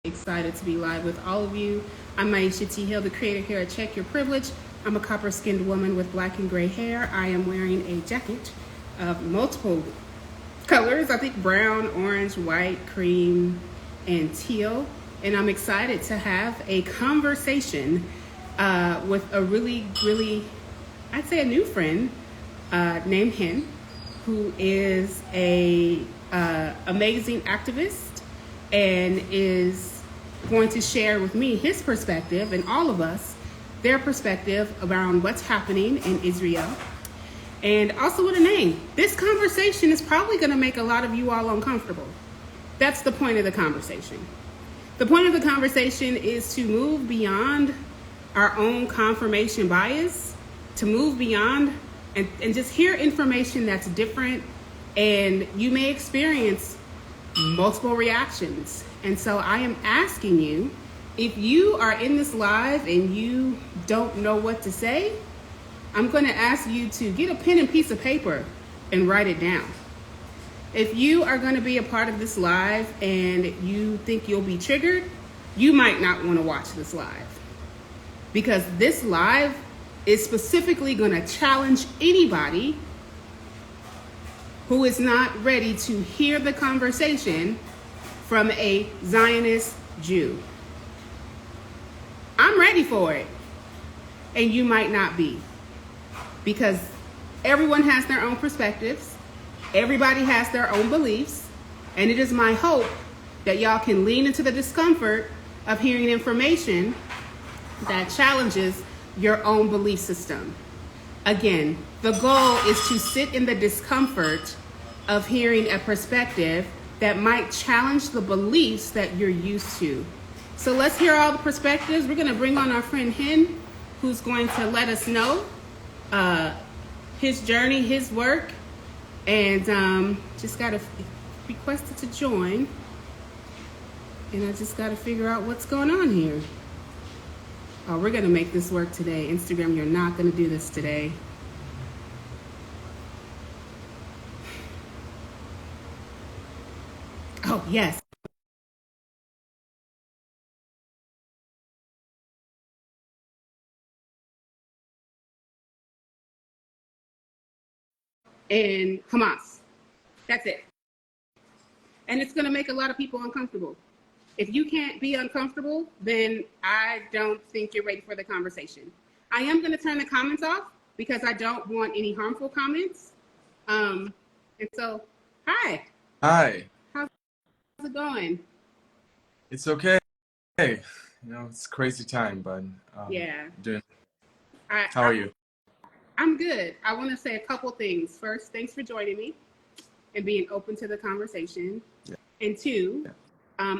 Excited to be live with all of you. I'm Maisha T. Hill, the creator here at Check Your Privilege. I'm a copper-skinned woman with black and gray hair. I am wearing a jacket of multiple colors. I think brown, orange, white, cream, and teal. And I'm excited to have a conversation with a really, I'd say a new friend named Hen, who is a amazing activist and is going to share with me his perspective and all of us their perspective around what's happening in Israel. And also with a name. This conversation is probably going to make a lot of you all uncomfortable. That's the point of the conversation. The point of the conversation is to move beyond our own confirmation bias, to move beyond and just hear information that's different, and you may experience multiple reactions. And so I am asking you, if you are in this live and you don't know what to say, I'm going to ask you to get a pen and piece of paper and write it down. If you are going to be a part of this live and you think you'll be triggered, you might not want to watch this live, because this live is specifically going to challenge anybody who is not ready to hear the conversation from a Zionist Jew. I'm ready for it, and you might not be, because everyone has their own perspectives, everybody has their own beliefs, and it is my hope that y'all can lean into the discomfort of hearing information that challenges your own belief system. Again, the goal is to sit in the discomfort of hearing a perspective that might challenge the beliefs that you're used to. So let's hear all the perspectives. We're going to bring on our friend Hen, who's going to let us know his journey, his work, and just got requested to join. And I just got to figure out what's going on here. Oh, we're going to make this work today. Instagram, you're not going to do this today. Oh, yes. And Hamas. That's it. And it's going to make a lot of people uncomfortable. If you can't be uncomfortable, then I don't think you're ready for the conversation. I am going to turn the comments off because I don't want any harmful comments. And so, hi. Hi. How's it going? It's okay. You know, it's crazy time, but Yeah. doing. I, How I, are you? I'm good. I want to say a couple things. First, thanks for joining me and being open to the conversation. Yeah. And two, Yeah.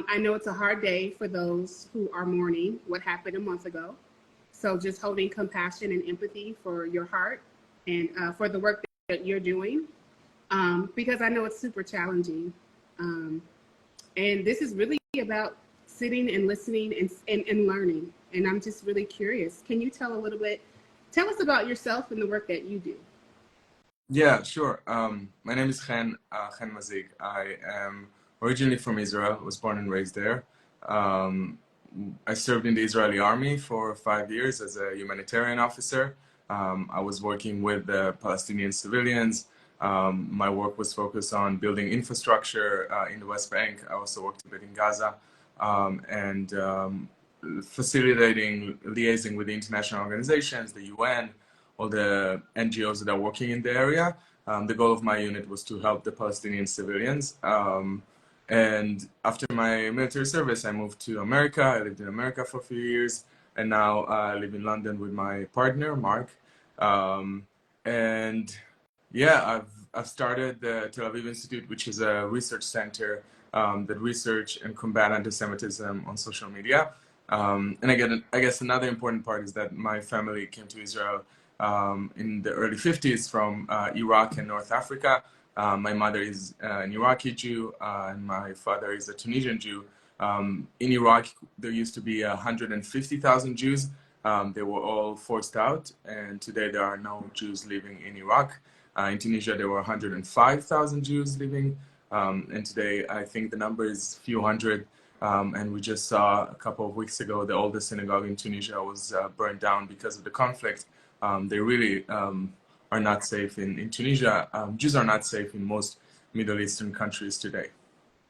I know it's a hard day for those who are mourning what happened a month ago. So just holding compassion and empathy for your heart and for the work that you're doing, because I know it's super challenging. And this is really about sitting and listening and learning. And I'm just really curious. Can you tell us about yourself and the work that you do? Yeah, sure. My name is Chen Mazik. I am originally from Israel. I was born and raised there. I served in the Israeli army for 5 years as a humanitarian officer. I was working with the Palestinian civilians. My work was focused on building infrastructure in the West Bank. I also worked a bit in Gaza, and facilitating, liaising with the international organizations, the UN, all the NGOs that are working in the area. The goal of my unit was to help the Palestinian civilians. And after my military service, I moved to America. I lived in America for a few years, and now I live in London with my partner, Mark. And yeah, I've started the Tel Aviv Institute, which is a research center that research and combat anti-Semitism on social media. And again, I guess another important part is that my family came to Israel in the early 50s from Iraq and North Africa. My mother is an Iraqi Jew, and my father is a Tunisian Jew. In Iraq, there used to be 150,000 Jews. They were all forced out, and today there are no Jews living in Iraq. In Tunisia, there were 105,000 Jews living, and today I think the number is a few hundred. And we just saw a couple of weeks ago the oldest synagogue in Tunisia was burned down because of the conflict. They really are not safe in Tunisia. Jews are not safe in most Middle Eastern countries today.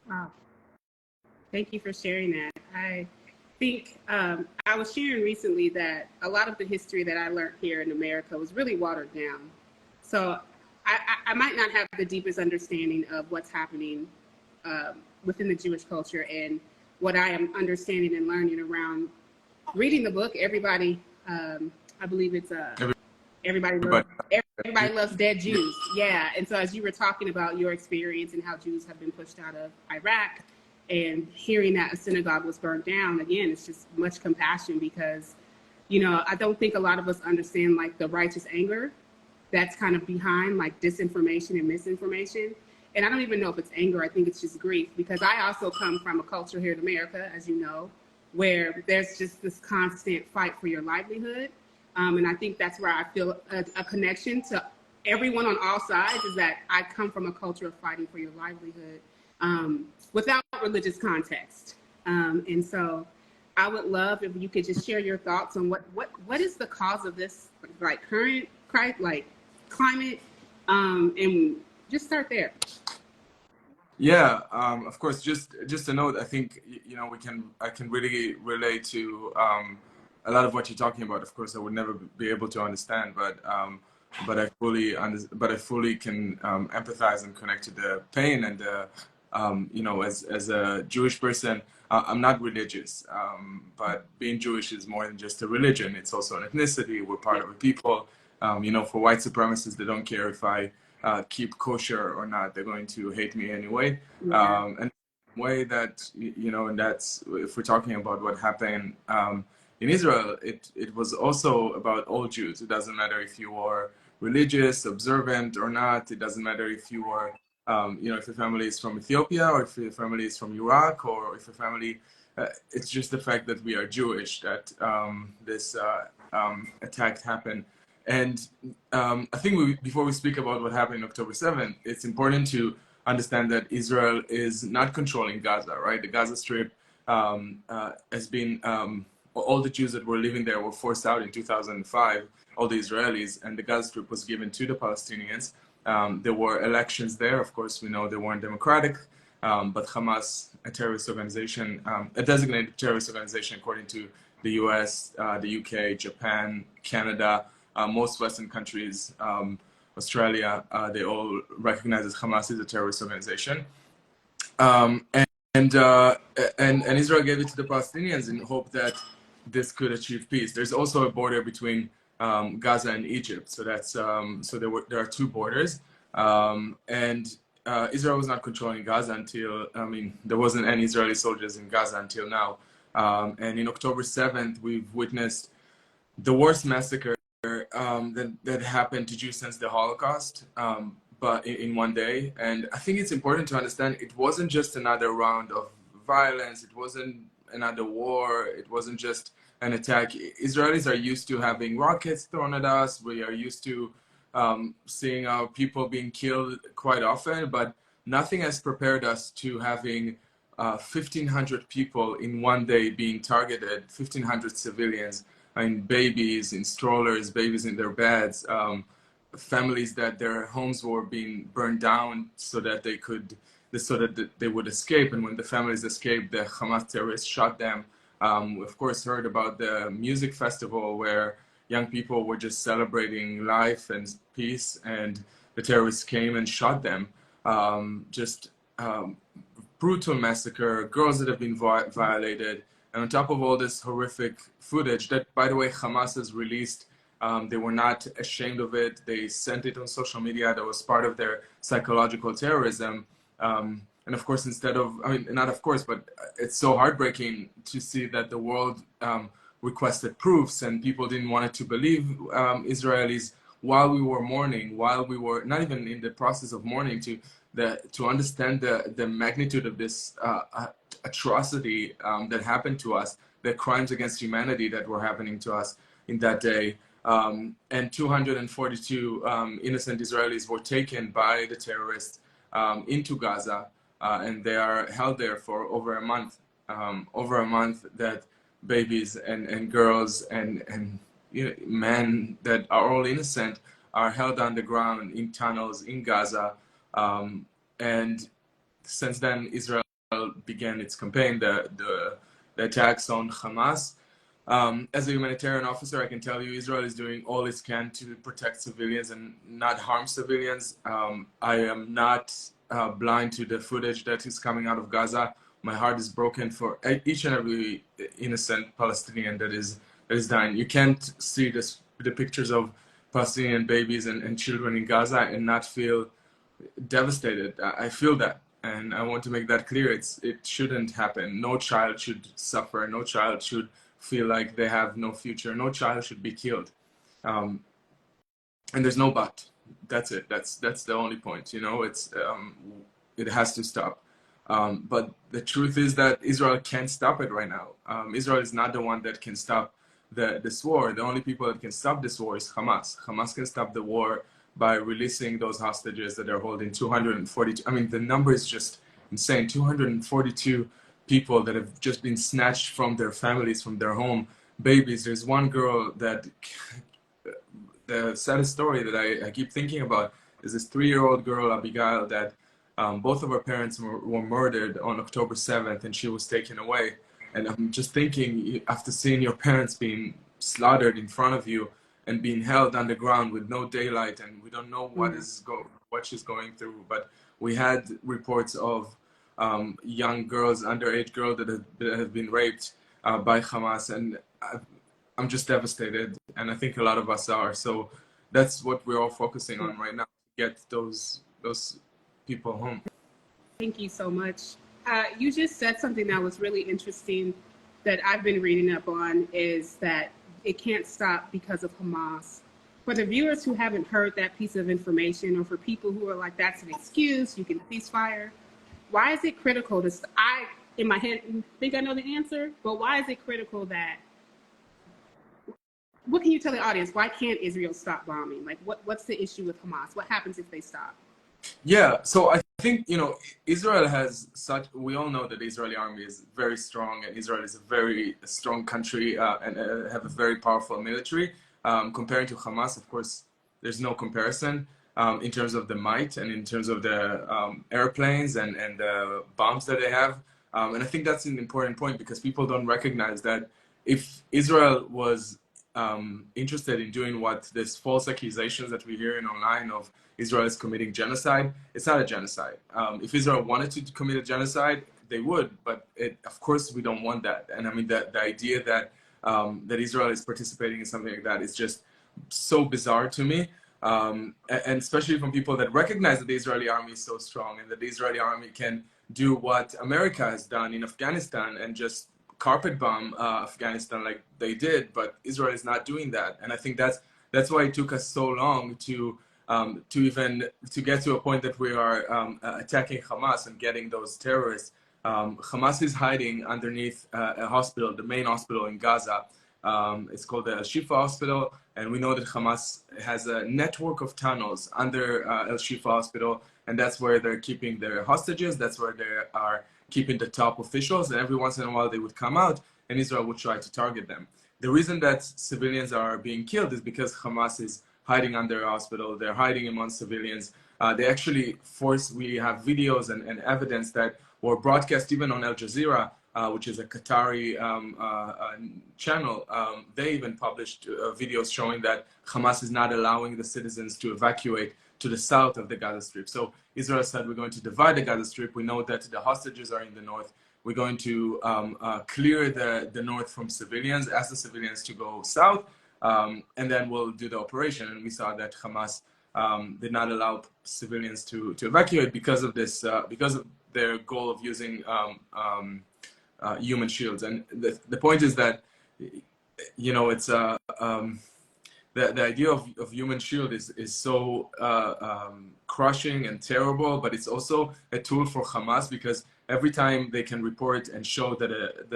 Wow. Thank you for sharing that. I think I was sharing recently that a lot of the history that I learned here in America was really watered down. So I might not have the deepest understanding of what's happening within the Jewish culture, and what I am understanding and learning around reading the book. Everybody, I believe it's everybody loves, everybody loves dead Jews. Yeah. And so as you were talking about your experience and how Jews have been pushed out of Iraq, and hearing that a synagogue was burned down, again, it's just much compassion, because, you know, I don't think a lot of us understand like the righteous anger that's kind of behind like disinformation and misinformation. And I don't even know if it's anger. I think it's just grief, because I also come from a culture here in America, as you know, where there's just this constant fight for your livelihood. And I think that's where I feel a connection to everyone on all sides, is that I come from a culture of fighting for your livelihood without religious context. And so I would love if you could just share your thoughts on what is the cause of this like current like climate, and just start there. Yeah, of course. Just a note. I think you know I can really relate to a lot of what you're talking about. Of course, I would never be able to understand, but I fully can empathize and connect to the pain. And you know, as a Jewish person, I'm not religious, but being Jewish is more than just a religion. It's also an ethnicity. We're part of a people. You know, for white supremacists, they don't care if I keep kosher or not. They're going to hate me anyway. Yeah. And the way that, you know, and that's, if we're talking about what happened in Israel, it was also about all Jews. It doesn't matter if you are religious, observant or not. It doesn't matter if you are, you know, if your family is from Ethiopia, or if your family is from Iraq, or if your family, it's just the fact that we are Jewish that this attack happened. And I think before we speak about what happened on October 7th, it's important to understand that Israel is not controlling Gaza, right? The Gaza Strip has been, all the Jews that were living there were forced out in 2005, all the Israelis, and the Gaza Strip was given to the Palestinians. There were elections there. Of course, we know they weren't democratic, but Hamas, a terrorist organization, a designated terrorist organization according to the US, the UK, Japan, Canada, most Western countries, Australia, they all recognize that Hamas is a terrorist organization. And Israel gave it to the Palestinians in hope that this could achieve peace. There's also a border between Gaza and Egypt, so that's so there are two borders, and Israel was not controlling Gaza until, I mean, there wasn't any Israeli soldiers in Gaza until now. And in October 7th, we've witnessed the worst massacre that happened to Jews since the Holocaust, but in one day. And I think it's important to understand it wasn't just another round of violence. It wasn't another war. It wasn't just an attack. Israelis are used to having rockets thrown at us. We are used to seeing our people being killed quite often, but nothing has prepared us to having 1,500 people in one day being targeted, 1,500 civilians, and babies in strollers, babies in their beds, families that their homes were being burned down so that they would escape. And when the families escaped, the Hamas terrorists shot them. We of course heard about the music festival where young people were just celebrating life and peace, and the terrorists came and shot them. Brutal massacre, girls that have been violated. And on top of all this horrific footage that, by the way, Hamas has released, they were not ashamed of it. They sent it on social media. That was part of their psychological terrorism. And of course, instead of, I mean, not of course, but it's so heartbreaking to see that the world requested proofs and people didn't want to believe Israelis while we were mourning, while we were not even in the process of mourning, to understand the magnitude of this atrocity that happened to us, the crimes against humanity that were happening to us in that day. And 242 innocent Israelis were taken by the terrorists into Gaza, and they are held there for over a month. over a month that babies and girls and men that are all innocent are held underground in tunnels in Gaza. And since then, Israel began its campaign, the attacks on Hamas. As a humanitarian officer, I can tell you Israel is doing all it can to protect civilians and not harm civilians. I am not blind to the footage that is coming out of Gaza. My heart is broken for each and every innocent Palestinian that is dying. You can't see the pictures of Palestinian babies and children in Gaza and not feel devastated. I feel that, and I want to make that clear. It shouldn't happen. No child should suffer. No child should feel like they have no future. No child should be killed. And there's no but. That's it. That's the only point. It has to stop. But the truth is that Israel can't stop it right now. Israel is not the one that can stop this war. The only people that can stop this war is Hamas. Hamas can stop the war by releasing those hostages that they're holding. 242. I mean, the number is just insane. 242 people that have just been snatched from their families, from their home. Babies. There's one girl that the saddest story that I keep thinking about is this 3-year-old girl, Abigail, that both of her parents were murdered on October 7th, and she was taken away. And I'm just thinking, after seeing your parents being slaughtered in front of you and being held underground with no daylight, and we don't know what she's going through. But we had reports of young girls, underage girls that have been raped by Hamas, and I'm just devastated, and I think a lot of us are. So that's what we're all focusing on right now, to get those people home. Thank you so much. You just said something that was really interesting that I've been reading up on, is that it can't stop because of Hamas. For the viewers who haven't heard that piece of information, or for people who are like, that's an excuse, you can ceasefire, why is it critical to, I, in my head, think I know the answer, but why is it critical that, what can you tell the audience? Why can't Israel stop bombing? Like, what's the issue with Hamas? What happens if they stop? Yeah, so I think, Israel has we all know that the Israeli army is very strong, and Israel is a very strong country and have a very powerful military. Comparing to Hamas, of course, there's no comparison in terms of the might and in terms of the airplanes and the bombs that they have. And I think that's an important point, because people don't recognize that if Israel was interested in doing what this false accusations that we hear in online of Israel is committing genocide, it's not a genocide. If Israel wanted to commit a genocide, they would, but of course we don't want that. And I mean, the idea that that Israel is participating in something like that is just so bizarre to me. And especially from people that recognize that the Israeli army is so strong, and that the Israeli army can do what America has done in Afghanistan and just carpet bomb Afghanistan like they did, but Israel is not doing that. And I think that's why it took us so long to get to a point that we are attacking Hamas and getting those terrorists. Hamas is hiding underneath a hospital, the main hospital in Gaza. It's called the Al Shifa Hospital, and we know that Hamas has a network of tunnels under Al Shifa Hospital, and that's where they're keeping their hostages. That's where they are keeping the top officials, and every once in a while they would come out, and Israel would try to target them. The reason that civilians are being killed is because Hamas is hiding under a hospital. They're hiding among civilians. They actually we have videos and evidence that were broadcast even on Al Jazeera, which is a Qatari channel. They even published videos showing that Hamas is not allowing the citizens to evacuate to the south of the Gaza Strip. So Israel said, we're going to divide the Gaza Strip. We know that the hostages are in the north. We're going to clear the north from civilians, ask the civilians to go south, and then we'll do the operation. And we saw that Hamas did not allow civilians to evacuate because of this, because of their goal of using human shields. And the point is that, it's the idea of human shield is so crushing and terrible, but it's also a tool for Hamas, because every time they can report and show that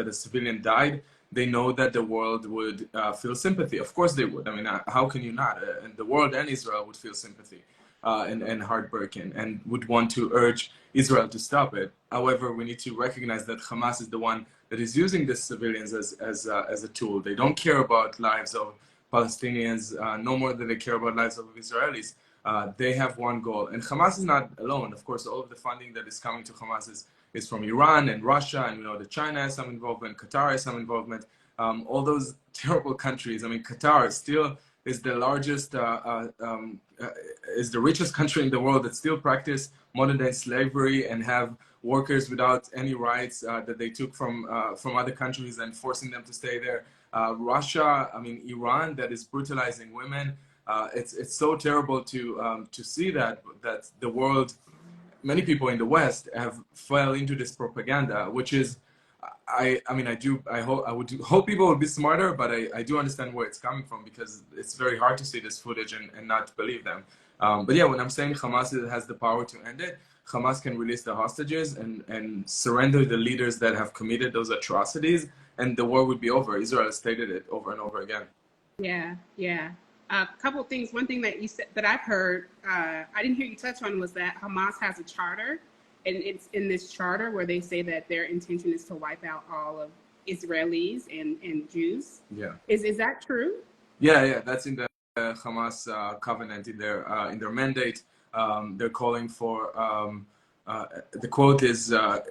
a civilian died, they know that the world would feel sympathy. Of course they would. I mean, how can you not? And the world and Israel would feel sympathy and heartbreaking, and would want to urge Israel to stop it. However, we need to recognize that Hamas is the one that is using the civilians as a tool. They don't care about lives of Palestinians no more than they care about lives of Israelis. They have one goal, and Hamas is not alone. Of course, all of the funding that is coming to Hamas is from Iran and Russia, and we know that China has some involvement, Qatar has some involvement. All those terrible countries. I mean, Qatar still is the largest, is the richest country in the world that still practice modern day slavery and have workers without any rights that they took from other countries and forcing them to stay there. Russia, I mean, Iran, that is brutalizing women. It's so terrible to see that the world, many people in the West have fell into this propaganda, which is, I would hope people would be smarter, but I do understand where it's coming from, because it's very hard to see this footage and not believe them. But yeah, when I'm saying Hamas has the power to end it, Hamas can release the hostages and surrender the leaders that have committed those atrocities, and the war would be over. Israel stated it over and over again. Yeah, yeah. A couple of things. One thing that you said that I've heard, I didn't hear you touch on, was that Hamas has a charter, and it's in this charter where they say that their intention is to wipe out all of Israelis and Jews. Yeah. Is that true? Yeah. That's in the Hamas covenant, in their mandate. They're calling for the quote is about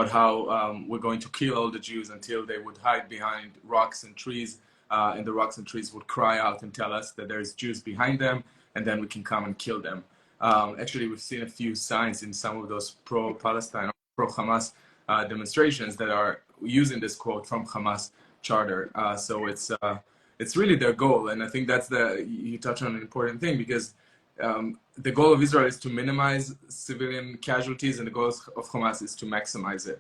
how we're going to kill all the Jews until they would hide behind rocks and trees, and the rocks and trees would cry out and tell us that there's Jews behind them, and then we can come and kill them. Actually, we've seen a few signs in some of those pro-Palestine, pro-Hamas demonstrations that are using this quote from Hamas charter. So it's really their goal, and I think that's you touch on an important thing, because the goal of Israel is to minimize civilian casualties, and the goal of Hamas is to maximize it.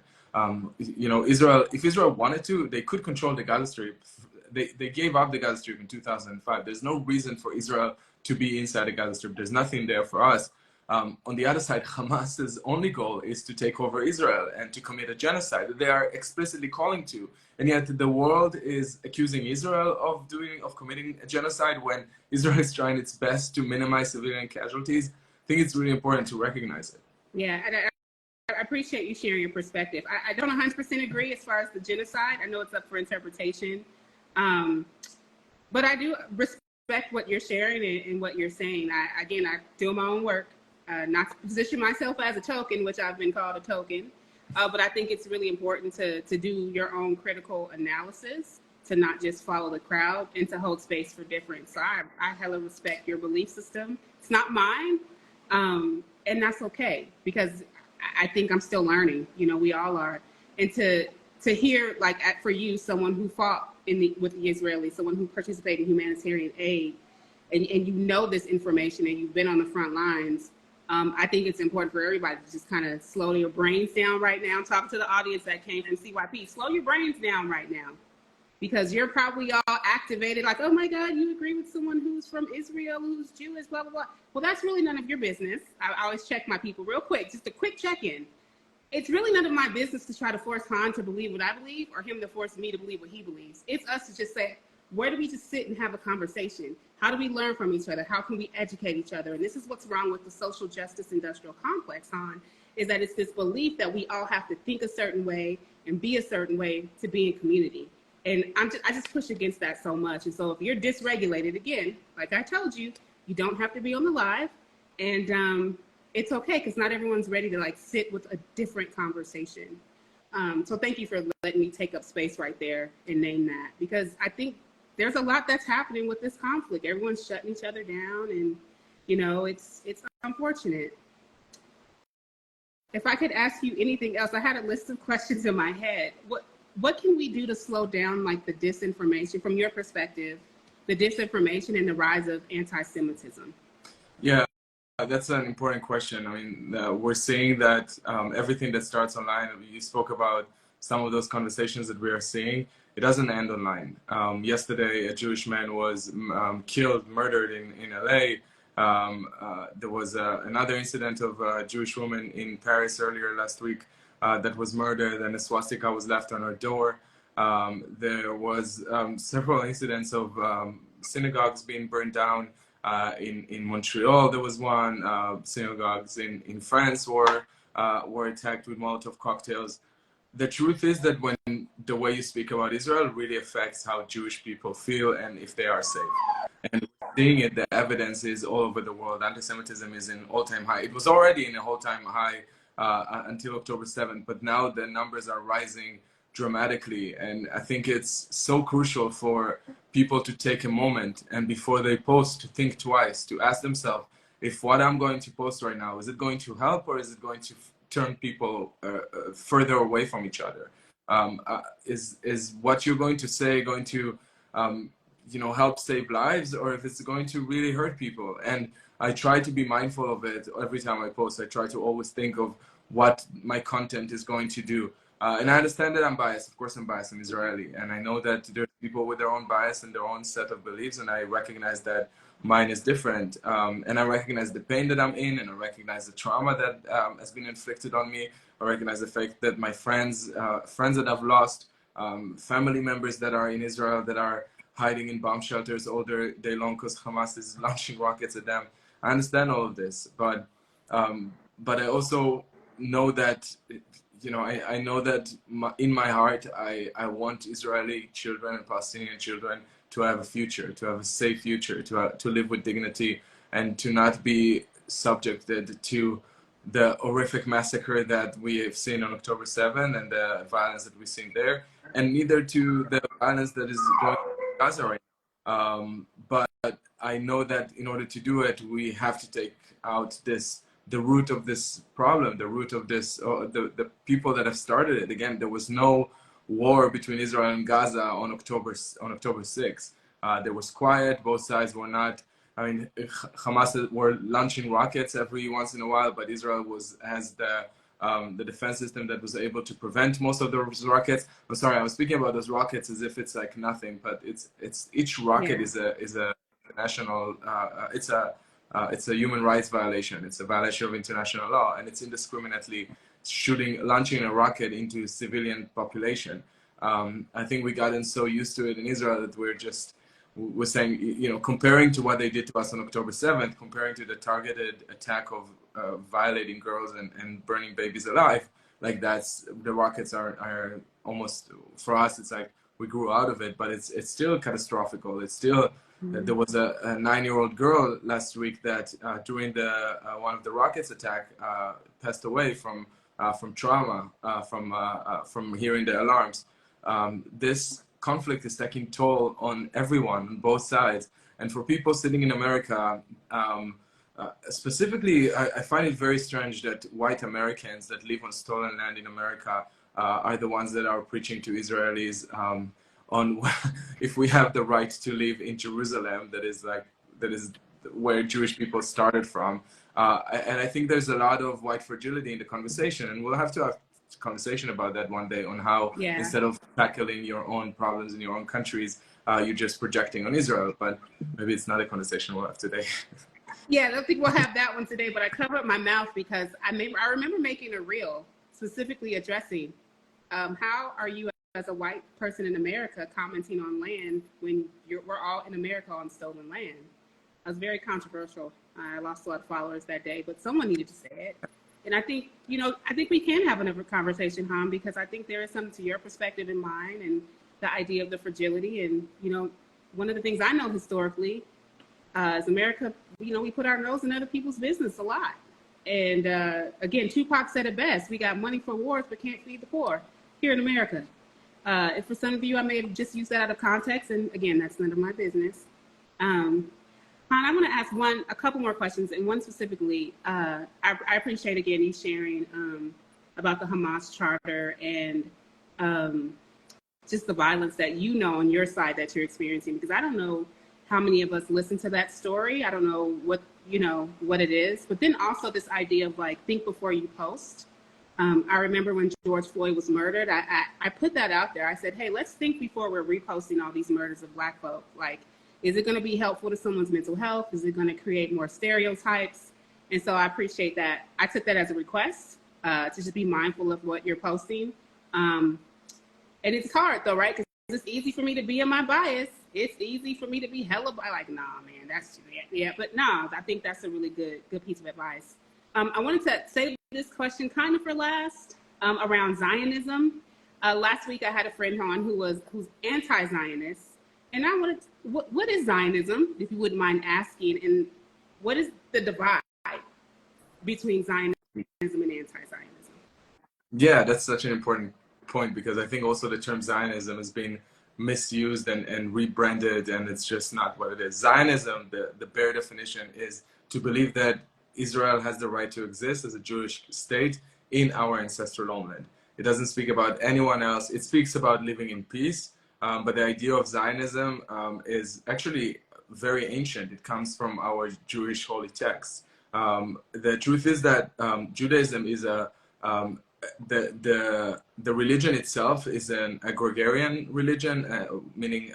If Israel wanted to, they could control the Gaza Strip. They gave up the Gaza Strip in 2005. There's no reason for Israel to be inside the Gaza Strip. There's nothing there for us. On the other side, Hamas's only goal is to take over Israel and to commit a genocide that they are explicitly calling to. And yet the world is accusing Israel of committing a genocide when Israel is trying its best to minimize civilian casualties. I think it's really important to recognize it. Yeah, and I appreciate you sharing your perspective. I don't 100% agree as far as the genocide. I know it's up for interpretation. But I do respect what you're sharing and what you're saying. I do my own work, not to position myself as a token, which I've been called a token. But I think it's really important to do your own critical analysis, to not just follow the crowd, and to hold space for difference. So I hella respect your belief system. It's not mine, and that's okay, because I think I'm still learning. We all are. And to hear, like, for you, someone who fought with the Israelis, someone who participated in humanitarian aid, and you know this information and you've been on the front lines, I think it's important for everybody to just kind of slow your brains down right now. Talk to the audience that came from CYP. Slow your brains down right now, because you're probably all activated, like, oh my God, you agree with someone who's from Israel, who's Jewish, blah, blah, blah. Well, that's really none of your business. I always check my people real quick, just a quick check-in. It's really none of my business to try to force Han to believe what I believe, or him to force me to believe what he believes. It's us to just say, where do we just sit and have a conversation? How do we learn from each other? How can we educate each other? And this is what's wrong with the social justice industrial complex, Han, is that it's this belief that we all have to think a certain way and be a certain way to be in community. And I just push against that so much. And so if you're dysregulated, again, like I told you, you don't have to be on the live. And it's okay, because not everyone's ready to like sit with a different conversation. So thank you for letting me take up space right there and name that, because I think there's a lot that's happening with this conflict. Everyone's shutting each other down, and it's unfortunate. If I could ask you anything else, I had a list of questions in my head. What can we do to slow down, like, the disinformation, from your perspective, the disinformation and the rise of anti-Semitism? Yeah, that's an important question. I mean, we're seeing that everything that starts online, you spoke about some of those conversations that we are seeing, it doesn't end online. Yesterday, a Jewish man was murdered in LA. There was another incident of a Jewish woman in Paris earlier last week that was murdered, and a swastika was left on her door. There was several incidents of synagogues being burned down. In Montreal, there was one. Synagogues in France were attacked with Molotov cocktails. The truth is that when the way you speak about Israel really affects how Jewish people feel and if they are safe. And seeing it, the evidence is all over the world. Anti-Semitism is in all-time high. It was already in a all-time high until October 7th, but now the numbers are rising dramatically. And I think it's so crucial for people to take a moment and before they post to think twice, to ask themselves, if what I'm going to post right now, is it going to help or is it going to turn people further away from each other? Is what you're going to say going to help save lives, or if it's going to really hurt people? And I try to be mindful of it every time I post. I try to always think of what my content is going to do. And I understand that I'm biased. Of course I'm biased. I'm Israeli. And I know that there's people with their own bias and their own set of beliefs. And I recognize that mine is different. And I recognize the pain that I'm in. And I recognize the trauma that has been inflicted on me. I recognize the fact that my friends that I've lost, family members that are in Israel that are hiding in bomb shelters all day long because Hamas is launching rockets at them. I understand all of this. But I also know that I know that in my heart, I want Israeli children and Palestinian children to have a future, to have a safe future, to live with dignity, and to not be subjected to the horrific massacre that we have seen on October 7th and the violence that we've seen there, and neither to the violence that is going on in Gaza right now. But I know that in order to do it, we have to take out the root of this problem, the root of this, the people that have started it. Again, there was no war between Israel and Gaza on October 6th. There was quiet. Both sides were not. I mean, Hamas were launching rockets every once in a while, but Israel has the defense system that was able to prevent most of those rockets. I'm sorry, I was speaking about those rockets as if it's like nothing, but it's each rocket is a national. It's a human rights violation. It's a violation of international law, and it's indiscriminately launching a rocket into civilian population. I think we gotten so used to it in Israel that we're saying, comparing to what they did to us on October 7th, comparing to the targeted attack of violating girls and burning babies alive, like the rockets are almost, for us, it's like we grew out of it, but it's still catastrophical. It's still. There was a 9-year-old girl last week that during one of the rockets attack passed away from trauma from hearing the alarms. This conflict is taking toll on everyone on both sides, and for people sitting in America, specifically, I find it very strange that white Americans that live on stolen land in America are the ones that are preaching to Israelis on if we have the right to live in Jerusalem, that is where Jewish people started from. And I think there's a lot of white fragility in the conversation, and we'll have to have a conversation about that one day on how instead of tackling your own problems in your own countries, you're just projecting on Israel. But maybe it's not a conversation we'll have today. Yeah, I don't think we'll have that one today, but I covered up my mouth because I remember making a reel specifically addressing how are you as a white person in America commenting on land when we're all in America on stolen land. It was very controversial. I lost a lot of followers that day, but someone needed to say it. And I think, we can have another conversation, Ham, because I think there is something to your perspective in mind and the idea of the fragility. And, one of the things I know historically is America, we put our nose in other people's business a lot. And again, Tupac said it best. We got money for wars, but can't feed the poor here in America. If for some of you, I may have just used that out of context, and again, that's none of my business. Han, I want to ask a couple more questions, and one specifically. I appreciate again you sharing about the Hamas charter and just the violence that on your side that you're experiencing. Because I don't know how many of us listen to that story. I don't know what it is, but then also this idea of like think before you post. I remember when George Floyd was murdered, I put that out there. I said, hey, let's think before we're reposting all these murders of Black folk. Like, is it going to be helpful to someone's mental health? Is it going to create more stereotypes? And so I appreciate that. I took that as a request to just be mindful of what you're posting. And it's hard, though, right? it's easy for me to be in my bias. It's easy for me to be hella like, nah, man, that's yeah. But nah, I think that's a really good piece of advice. I wanted to save this question kind of for last, around Zionism. Last week I had a friend on who's anti-Zionist, and I wanted what is Zionism, if you wouldn't mind asking, and what is the divide between Zionism and anti-Zionism? Yeah, that's such an important point because I think also the term Zionism has been misused and rebranded, and it's just not what it is. Zionism, the bare definition, is to believe that Israel has the right to exist as a Jewish state in our ancestral homeland. It doesn't speak about anyone else. It speaks about living in peace. But the idea of Zionism is actually very ancient. It comes from our Jewish holy texts. The truth is that Judaism is the religion itself is an agrarian religion, meaning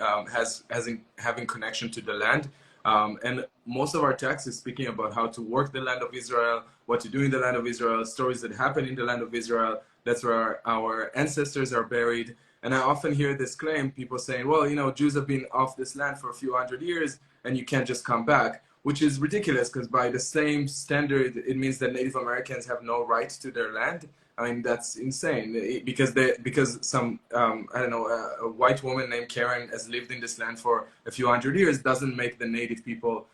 having connection to the land. And most of our text is speaking about how to work the land of Israel, what to do in the land of Israel, stories that happen in the land of Israel. That's where our ancestors are buried. And I often hear this claim, people saying, well, you know, Jews have been off this land for a few hundred years and you can't just come back, which is ridiculous because by the same standard, it means that Native Americans have no right to their land. I mean, that's insane because some, I don't know, a white woman named Karen has lived in this land for a few hundred years doesn't make the native people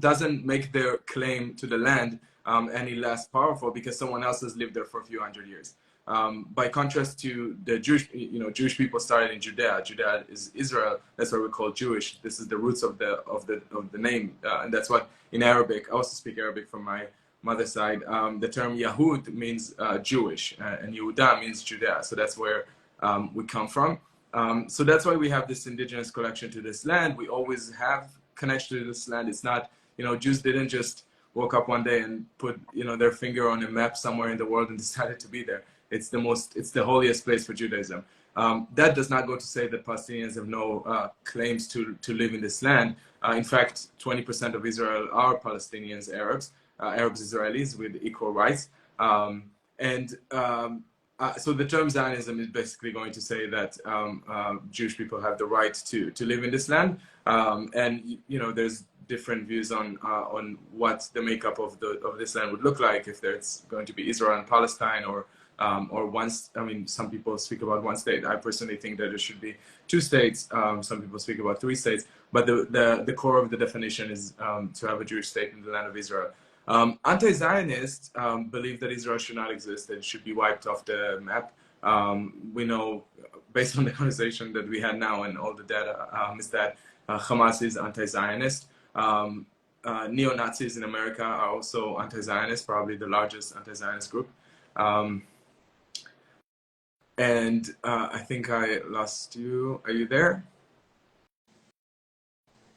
doesn't make their claim to the land any less powerful because someone else has lived there for a few hundred years. By contrast to the Jewish people started in Judea. Judea is Israel. That's why we're called Jewish. This is the roots of the name, and that's what in Arabic. I also speak Arabic from my mother's side. The term Yahud means Jewish, and Yehuda means Judea. So that's where we come from. So that's why we have this indigenous connection to this land. We always have connection to this land. It's not, Jews didn't just woke up one day and put, their finger on a map somewhere in the world and decided to be there. It's the holiest place for Judaism. That does not go to say that Palestinians have no claims to live in this land. In fact, 20% of Israel are Palestinians, Arabs Israelis with equal rights. So the term Zionism is basically going to say that Jewish people have the right to live in this land. And there's different views on what the makeup of this land would look like, if there's going to be Israel and Palestine or some people speak about one state. I personally think that there should be two states. Some people speak about three states, but the core of the definition is to have a Jewish state in the land of Israel. Anti-Zionists believe that Israel should not exist, that it should be wiped off the map. We know, based on the conversation that we had now and all the data, is that Hamas is anti-Zionist. Neo-Nazis in America are also anti-Zionist, probably the largest anti-Zionist group. I think I lost you. Are you there?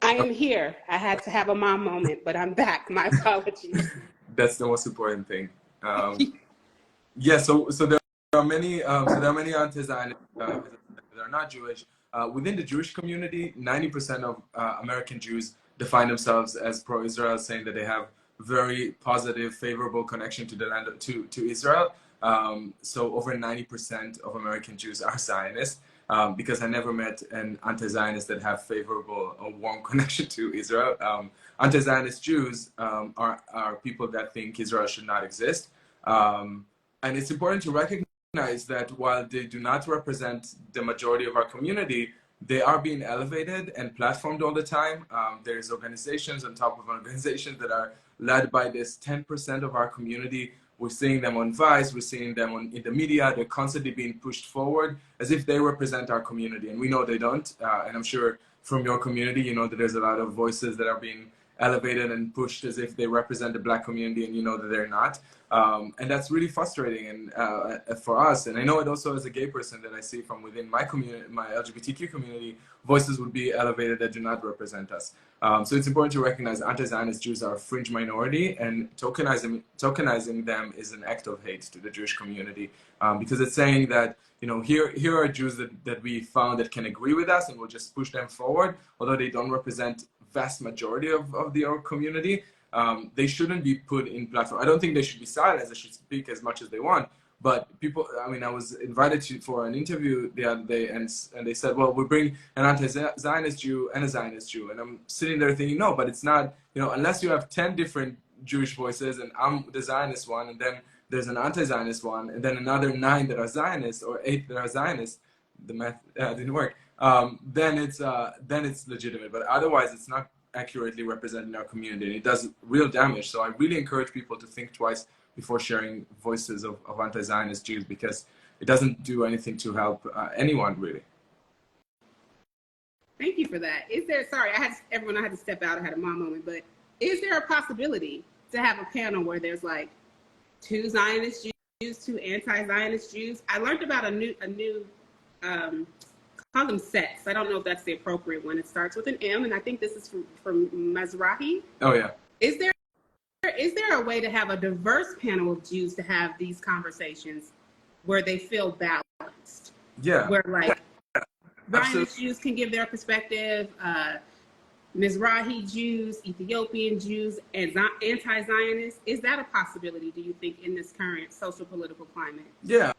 I am here. I had to have a mom moment, but I'm back. My apologies. That's the most important thing. Yeah. So there are many anti-Zionists that are not Jewish. Within the Jewish community, 90% of American Jews define themselves as pro-Israel, saying that they have very positive, favorable connection to the land to Israel. So over 90% of American Jews are Zionists. Because I never met an anti-Zionist that have favorable or warm connection to Israel. Anti-Zionist Jews are people that think Israel should not exist. And it's important to recognize that while they do not represent the majority of our community, they are being elevated and platformed all the time. There's organizations on top of organizations that are led by this 10% of our community. We're seeing them on Vice, we're seeing them in the media. They're constantly being pushed forward as if they represent our community. And we know they don't. And I'm sure from your community, you know that there's a lot of voices that are being elevated and pushed as if they represent the Black community, and you know that they're not. And that's really frustrating and for us. And I know it also as a gay person that I see from within my community, my LGBTQ community, voices would be elevated that do not represent us. So it's important to recognize anti-Zionist Jews are a fringe minority, and tokenizing them is an act of hate to the Jewish community, because it's saying that, here are Jews that we found that can agree with us, and we'll just push them forward, although they don't represent vast majority of our community. They shouldn't be put in platform. I don't think they should be silenced. They should speak as much as they want, But people, I mean, I was invited for an interview the other day, and they said, well, we bring an anti-Zionist Jew and a Zionist Jew. And I'm sitting there thinking, no, but it's not, unless you have 10 different Jewish voices and I'm the Zionist one, and then there's an anti-Zionist one, and then another 9 that are Zionists or 8 that are Zionists, the math didn't work, then it's legitimate. But otherwise, it's not accurately representing our community, and it does real damage. So I really encourage people to think twice before sharing voices of anti-Zionist Jews, because it doesn't do anything to help anyone, really. Thank you for that. Is there, sorry, I had to step out, I had a mom moment, but is there a possibility to have a panel where there's like 2 Zionist Jews, 2 anti-Zionist Jews? I learned about a new call them sects. I don't know if that's the appropriate one. It starts with an M, and I think this is from Mizrahi. Oh yeah. Is there a way to have a diverse panel of Jews to have these conversations where they feel balanced? Yeah. Where like Zionist Jews can give their perspective, Mizrahi Jews, Ethiopian Jews, and anti-Zionists. Is that a possibility, do you think, in this current social political climate? Yeah.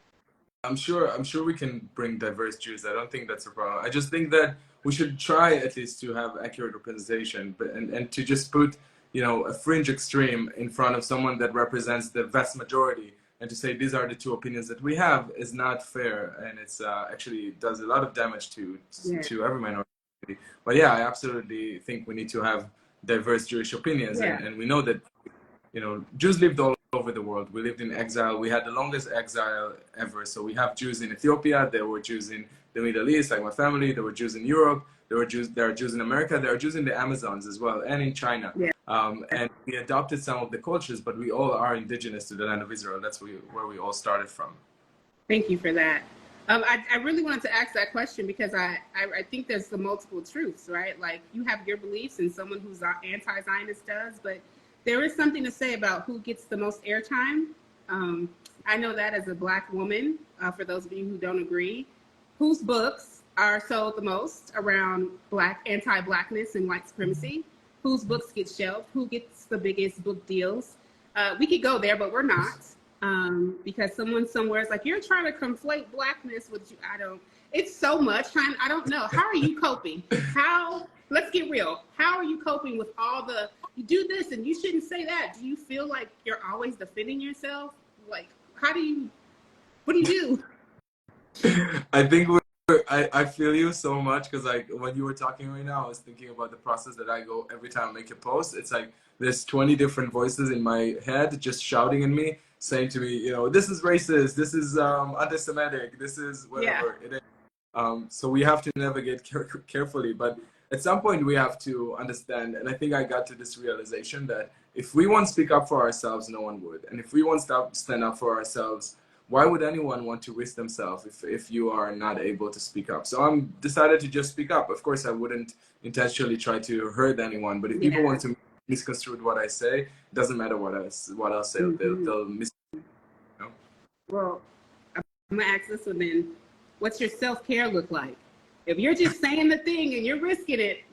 I'm sure we can bring diverse Jews. I don't think that's a problem. I just think that we should try at least to have accurate representation, and to just put a fringe extreme in front of someone that represents the vast majority, and to say these are the 2 opinions that we have is not fair, and it's actually does a lot of damage to every minority. But yeah, I absolutely think we need to have diverse Jewish opinions, and we know that Jews lived all over the world. We lived in exile. We had the longest exile ever. So we have Jews in Ethiopia. There were Jews in the Middle East, like my family. There were Jews in Europe. There are Jews in America. There are Jews in the Amazons as well, and in China. Yeah. And we adopted some of the cultures, but we all are indigenous to the land of Israel. That's where we all started from. Thank you for that. I really wanted to ask that question because I think there's the multiple truths, right? Like you have your beliefs and someone who's anti-Zionist does, but there is something to say about who gets the most airtime. I know that as a Black woman, for those of you who don't agree, whose books are sold the most around anti-Blackness and white supremacy, whose books get shelved, who gets the biggest book deals. We could go there, but we're not, because someone somewhere is like, you're trying to conflate Blackness with you. It's so much. I don't know. How are you coping? Let's get real. How are you coping with all you do this and you shouldn't say that? Do you feel like you're always defending yourself? Like, what do you do? I think I feel you so much, because like when you were talking right now, I was thinking about the process that I go every time I make a post. It's like there's 20 different voices in my head just shouting at me, saying to me, this is racist, this is anti-Semitic, this is whatever it is. So we have to navigate carefully, but at some point we have to understand, and I think I got to this realization that if we won't speak up for ourselves, no one would. And if we won't stand up for ourselves, why would anyone want to risk themselves if you are not able to speak up? So I'm decided to just speak up. Of course, I wouldn't intentionally try to hurt anyone, but if people want to misconstrue what I say, it doesn't matter what I'll say. Mm-hmm. They'll miss. Well, I'm gonna ask this one then. What's your self-care look like? If you're just saying the thing and you're risking it,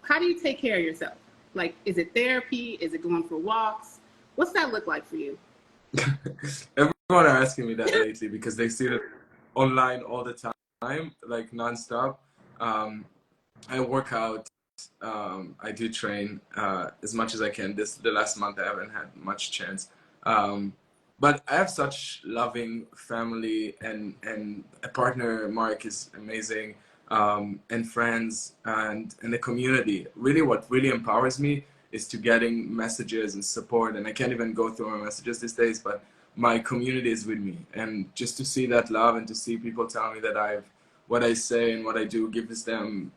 how do you take care of yourself? Like, is it therapy? Is it going for walks? What's that look like for you? Everyone are asking me that lately because they see it online all the time, like nonstop. I work out. I do train as much as I can. The last month I haven't had much chance. But I have such loving family and a partner. Mark is amazing. And friends and the community. Really, what really empowers me is to getting messages and support. And I can't even go through my messages these days, but my community is with me. And just to see that love and to see people tell me that what I say and what I do gives them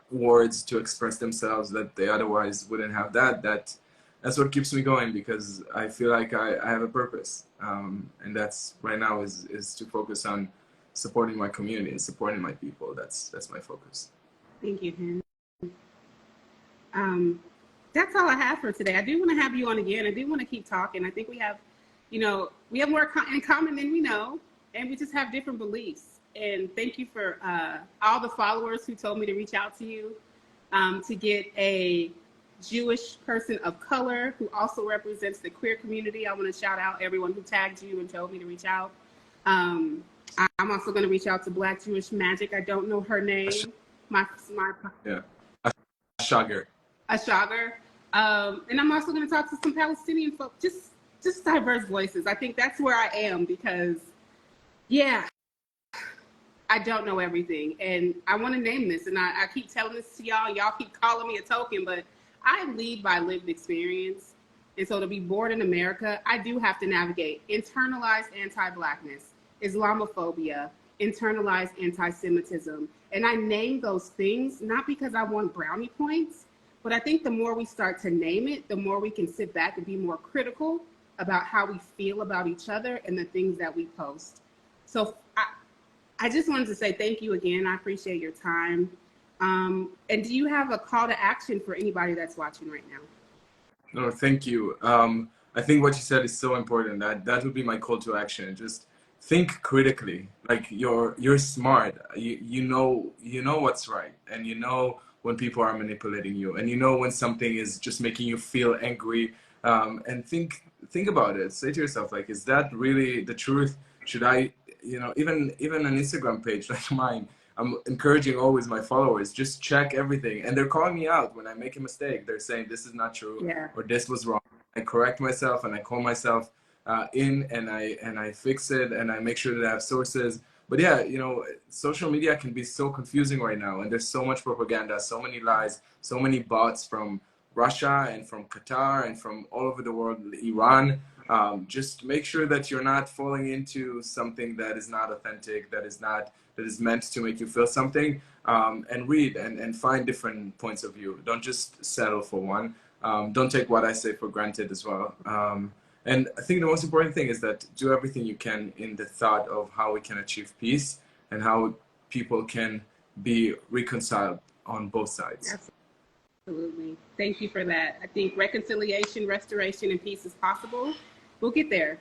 words to express themselves that they otherwise wouldn't have, that's what keeps me going, because I feel like I have a purpose. And that's right now is to focus on supporting my community and supporting my people. That's my focus. Thank you, Hen. That's all I have for today. I do want to have you on again. I do want to keep talking. I think we have more in common than we know, and we just have different beliefs. And thank you for all the followers who told me to reach out to you to get a Jewish person of color who also represents the queer community. I want to shout out everyone who tagged you and told me to reach out. I'm also going to reach out to Black Jewish Magic. I don't know her name. My Yeah, Shagar. Ashagar. And I'm also going to talk to some Palestinian folks, just diverse voices. I think that's where I am because, yeah, I don't know everything. And I want to name this. And I keep telling this to y'all. Y'all keep calling me a token, but I lead by lived experience. And so to be born in America, I do have to navigate internalized anti-Blackness, Islamophobia, internalized anti-Semitism. And I name those things not because I want brownie points, but I think the more we start to name it, the more we can sit back and be more critical about how we feel about each other and the things that we post. So I just wanted to say thank you again. I appreciate your time. And do you have a call to action for anybody that's watching right now? No, thank you. I think what you said is so important. That would be my call to action. Just think critically. Like you're smart. You know what's right, and you know when people are manipulating you, and you know when something is just making you feel angry. And think about it. Say to yourself, like, is that really the truth? Should I, even an Instagram page like mine, I'm encouraging always my followers, just check everything. And they're calling me out when I make a mistake. They're saying this is not true, Yeah. or this was wrong. I correct myself and I call myself in, and I fix it, and I make sure that I have sources. But yeah, social media can be so confusing right now, and there's so much propaganda, so many lies, so many bots from Russia and from Qatar and from all over the world, Iran. Just make sure that you're not falling into something that is not authentic, that is meant to make you feel something, and read and find different points of view. Don't just settle for one. Don't take what I say for granted as well. And I think the most important thing is that do everything you can in the thought of how we can achieve peace and how people can be reconciled on both sides. Absolutely. Thank you for that. I think reconciliation, restoration, and peace is possible. We'll get there.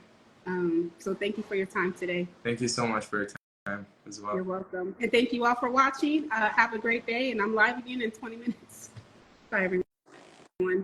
So thank you for your time today. Thank you so much for your time as well. You're welcome. And thank you all for watching. Have a great day. And I'm live again in 20 minutes. Bye, everyone.